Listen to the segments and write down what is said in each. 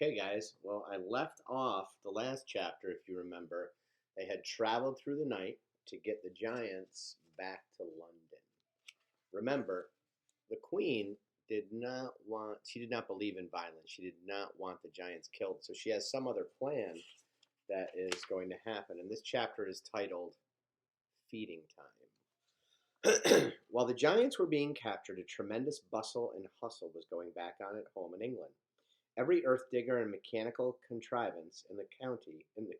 Okay, guys. Well, I left off the last chapter, if you remember. They had traveled through the night to get the giants back to London. Remember, the queen she did not believe in violence. She did not want the giants killed. So she has some other plan that is going to happen. And this chapter is titled Feeding Time. While the giants were being captured, a tremendous bustle and hustle was going back on at home in England. Every earth digger and mechanical contrivance in the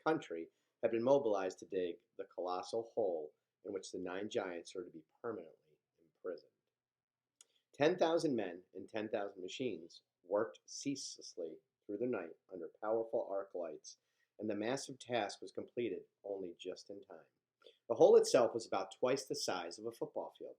country had been mobilized to dig the colossal hole in which the 9 giants were to be permanently imprisoned. 10,000 men and 10,000 machines worked ceaselessly through the night under powerful arc lights, and the massive task was completed only just in time. The hole itself was about twice the size of a football field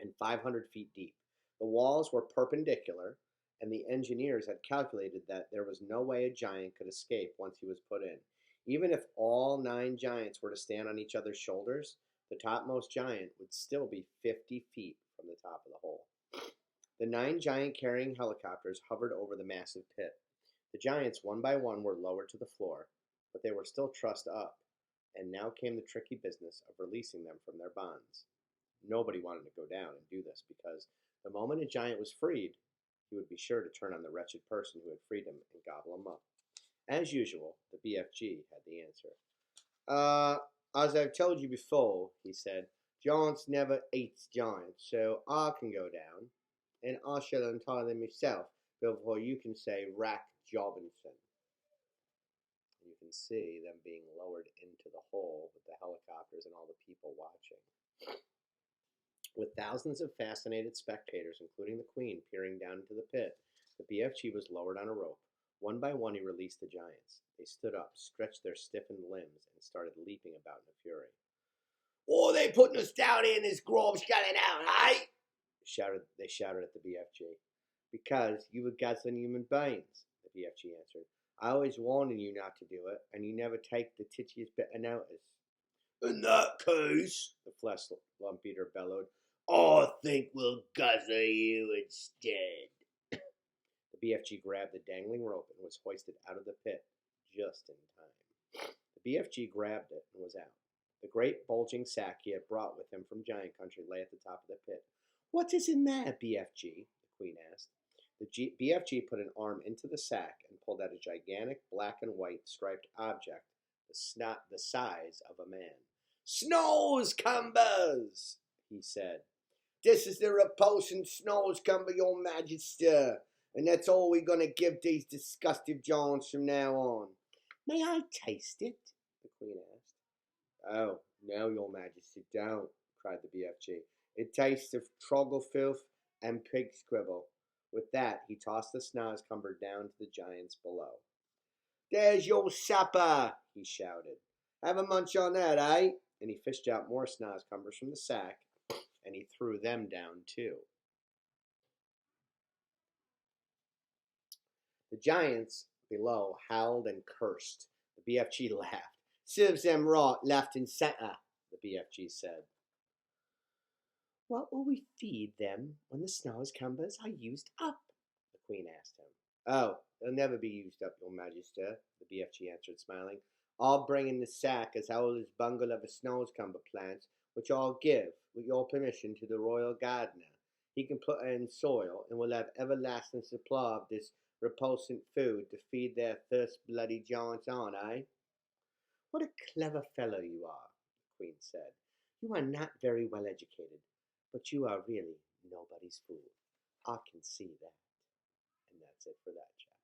and 500 feet deep. The walls were perpendicular, and the engineers had calculated that there was no way a giant could escape once he was put in. Even if all 9 giants were to stand on each other's shoulders, the topmost giant would still be 50 feet from the top of the hole. The 9 giant-carrying helicopters hovered over the massive pit. The giants, one by one, were lowered to the floor, but they were still trussed up, and now came the tricky business of releasing them from their bonds. Nobody wanted to go down and do this because the moment a giant was freed, he would be sure to turn on the wretched person who had freed him and gobble him up. As usual, the BFG had the answer. As I've told you before, he said, giants never eats giants, so I can go down, and I shall untie them myself before you can say Rack Jobinson. You can see them being lowered into the hole with the helicopters and all the people watching. With thousands of fascinated spectators, including the queen, peering down into the pit, the BFG was lowered on a rope. One by one, he released the giants. They stood up, stretched their stiffened limbs, and started leaping about in a fury. "Oh, they putting us down here in this grove, shutting out, eh?" They shouted at the BFG. "Because you were guzzling human beings," the BFG answered. "I always warning you not to do it, and you never take the titchiest bit of notice." "In that case," the flesh lump eater bellowed, "I think we'll guzzle you instead." The BFG grabbed the dangling rope and was hoisted out of the pit just in time. The BFG grabbed it and was out. The great bulging sack he had brought with him from Giant Country lay at the top of the pit. "What is in there, BFG?" the queen asked. The BFG put an arm into the sack and pulled out a gigantic black and white striped object the size of a man. "Snows cumbers," he said. "This is the repulsion snows cumber, your majesty, and that's all we're going to give these disgusting giants from now on." "May I taste it?" the queen asked. "Oh, no, your majesty, don't," cried the BFG. "It tastes of troggle filth and pig scribble." With that, he tossed the snozcumber down to the giants below. "There's your supper," he shouted. "Have a munch on that, eh?" And he fished out more snozcumbers from the sack, and he threw them down too. The giants below howled and cursed. The BFG laughed. "Serves them right, left and center," the BFG said. "What will we feed them when the snozcumbers are used up?" the queen asked him. "Oh, they'll never be used up, your majesty," the BFG answered, smiling. "I'll bring in the sack as whole as bungle of the snozcumber plants, which I'll give, with your permission, to the royal gardener. He can put it in soil, and we'll have everlasting supply of this repulsant food to feed their thirst-bloody giants on, eh?" "What a clever fellow you are," the queen said. "You are not very well educated, but you are really nobody's fool. I can see that." And that's it for that chapter.